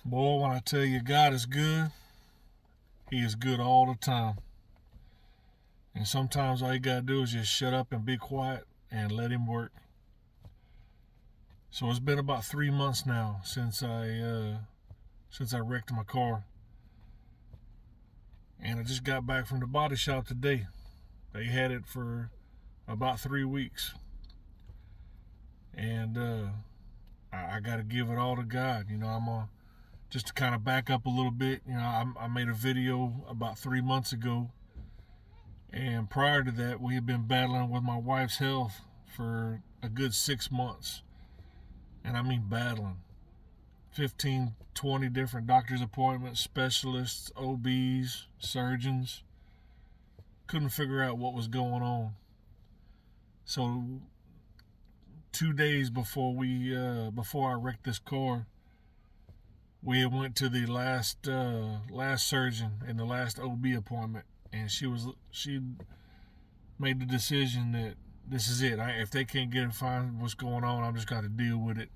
Boy, when I tell you God is good, He is good all the time. And sometimes all you gotta do is just shut up and be quiet and let Him work. So it's been about 3 months now since I wrecked my car, and I just got back from the body shop today. They had it for about 3 weeks, and I got to give it all to God. Just to kind of back up a little bit. I made a video about 3 months ago, and prior to that, we had been battling with my wife's health for a good 6 months, and I mean battling. 15, 20 different doctor's appointments, specialists, OBs, surgeons. Couldn't figure out what was going on. So 2 days before I wrecked this car, we went to the last surgeon in the last OB appointment, and she made the decision that this is it. If they can't get and find what's going on, I'm just got to deal with it.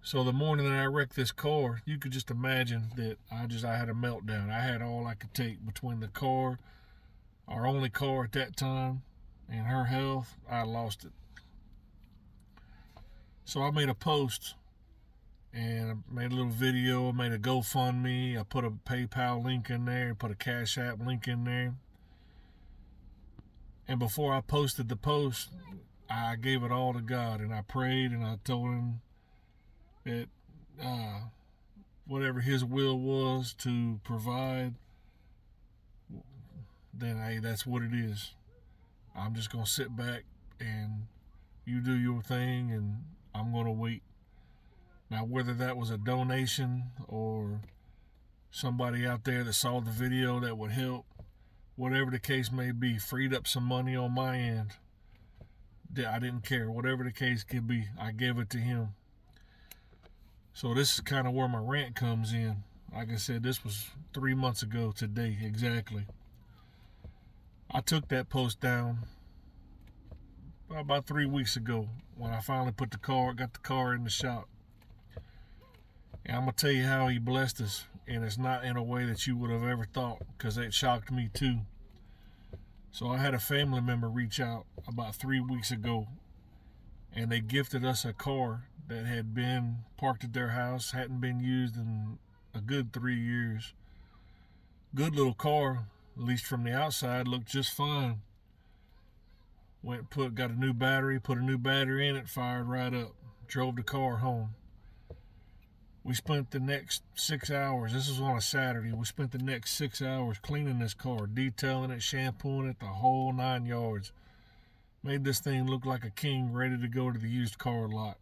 So the morning that I wrecked this car, you could just imagine that I had a meltdown. I had all I could take between the car, our only car at that time, and her health. I lost it. So I made a post and I made a little video. I made a GoFundMe. I put a PayPal link in there, put a Cash App link in there. And before I posted the post, I gave it all to God, and I prayed and I told Him that whatever His will was to provide, then hey, that's what it is. I'm just gonna sit back and you do your thing, and I'm gonna wait. Now, whether that was a donation or somebody out there that saw the video that would help, whatever the case may be, freed up some money on my end, I didn't care. Whatever the case could be, I gave it to Him. So this is kind of where my rant comes in. Like I said, this was 3 months ago today, exactly. I took that post down about 3 weeks ago when I finally got the car in the shop. And I'm going to tell you how He blessed us, and it's not in a way that you would have ever thought, because it shocked me too. So I had a family member reach out about 3 weeks ago, and they gifted us a car that had been parked at their house, hadn't been used in a good 3 years. Good little car, at least from the outside, looked just fine. Got a new battery, put a new battery in it, fired right up, drove the car home. We spent the next 6 hours, this was on a Saturday, we spent the next 6 hours cleaning this car, detailing it, shampooing it, the whole 9 yards. Made this thing look like a king ready to go to the used car lot.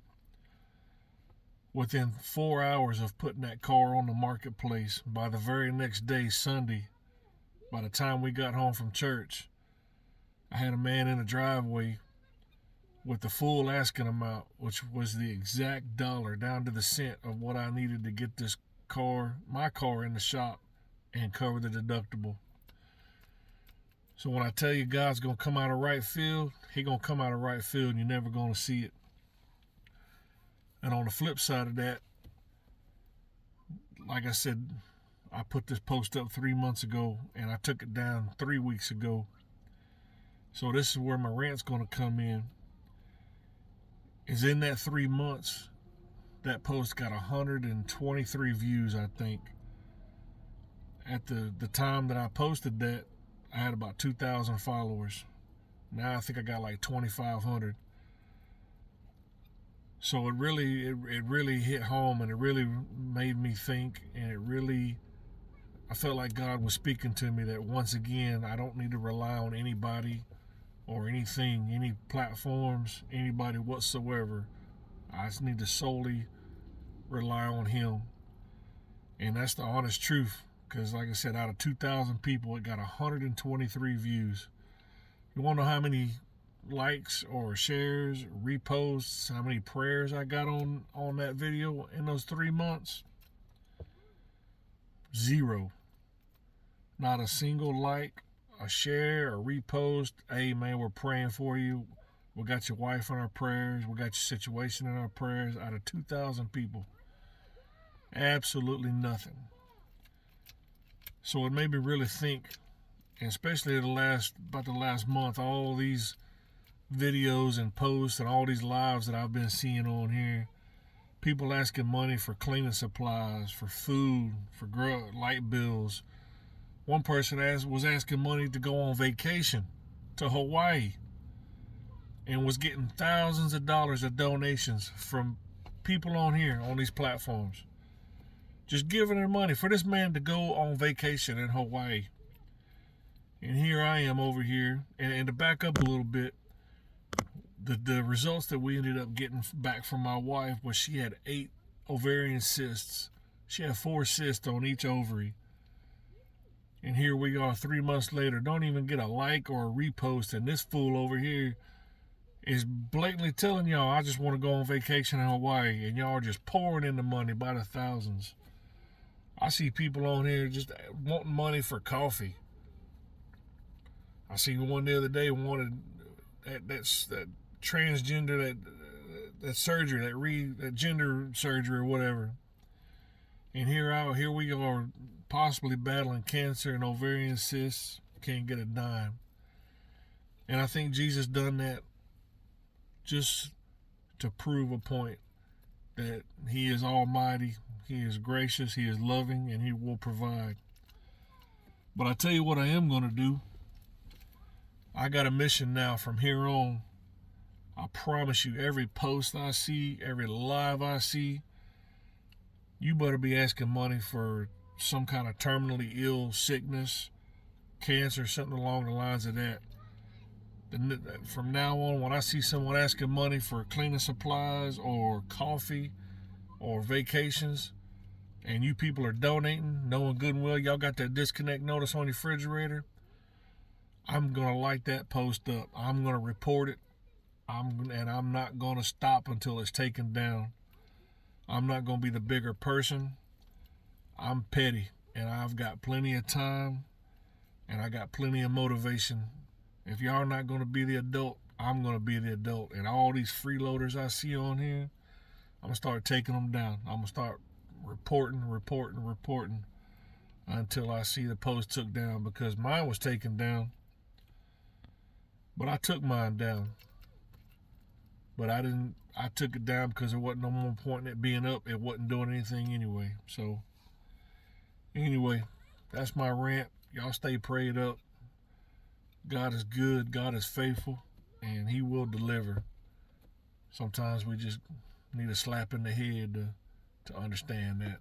Within 4 hours of putting that car on the marketplace, by the very next day, Sunday, by the time we got home from church, I had a man in the driveway with the full asking amount, which was the exact dollar down to the cent of what I needed to get my car in the shop and cover the deductible. So when I tell you God's going to come out of right field, He's going to come out of right field, and you're never going to see it. And on the flip side of that, like I said, I put this post up 3 months ago, and I took it down 3 weeks ago. So this is where my rant's going to come in. Is in that 3 months, that post got 123 views, I think. At the time that I posted that, I had about 2,000 followers. Now I think I got like 2,500. So it really hit home, and it really made me think, and I felt like God was speaking to me that once again, I don't need to rely on anybody or anything, any platforms, anybody whatsoever. I just need to solely rely on Him. And that's the honest truth, because like I said, out of 2,000 people, it got 123 views. You want to know how many likes or shares, reposts, how many prayers I got on that video in those 3 months? 0. Not a single like, a share, a repost. Hey man, we're praying for you. We got your wife in our prayers. We got your situation in our prayers. Out of 2,000 people. Absolutely nothing. So it made me really think, and especially about the last month, all these videos and posts and all these lives that I've been seeing on here. People asking money for cleaning supplies, for food, for light bills. One person was asking money to go on vacation to Hawaii and was getting thousands of dollars of donations from people on here, on these platforms. Just giving their money for this man to go on vacation in Hawaii. And here I am over here. And to back up a little bit, the results that we ended up getting back from my wife was she had 8 ovarian cysts. She had 4 cysts on each ovary. And here we are 3 months later, don't even get a like or a repost, and this fool over here is blatantly telling y'all, I just want to go on vacation in Hawaii, and y'all are just pouring in the money by the thousands. I see people on here just wanting money for coffee. I seen one the other day wanted that transgender, that surgery, that gender surgery or whatever. And here we are, possibly battling cancer and ovarian cysts, can't get a dime. And I think Jesus done that just to prove a point that he is almighty, he is gracious, he is loving, and he will provide. But I tell you what I am going to do. I got a mission now from here on. I promise you, every post I see, every live I see, you better be asking money for some kind of terminally ill sickness, cancer, something along the lines of that. From now on, when I see someone asking money for cleaning supplies or coffee or vacations, and you people are donating, knowing good and well y'all got that disconnect notice on your refrigerator, I'm going to light that post up. I'm going to report it. I'm not going to stop until it's taken down. I'm not going to be the bigger person. I'm petty, and I've got plenty of time, and I got plenty of motivation. If y'all are not going to be the adult, I'm going to be the adult. And all these freeloaders I see on here, I'm going to start taking them down. I'm going to start reporting until I see the post took down, because mine was taken down. But I took mine down. But I took it down because there wasn't no more point in it being up. It wasn't doing anything anyway. So, anyway, that's my rant. Y'all stay prayed up. God is good. God is faithful. And he will deliver. Sometimes we just need a slap in the head to understand that.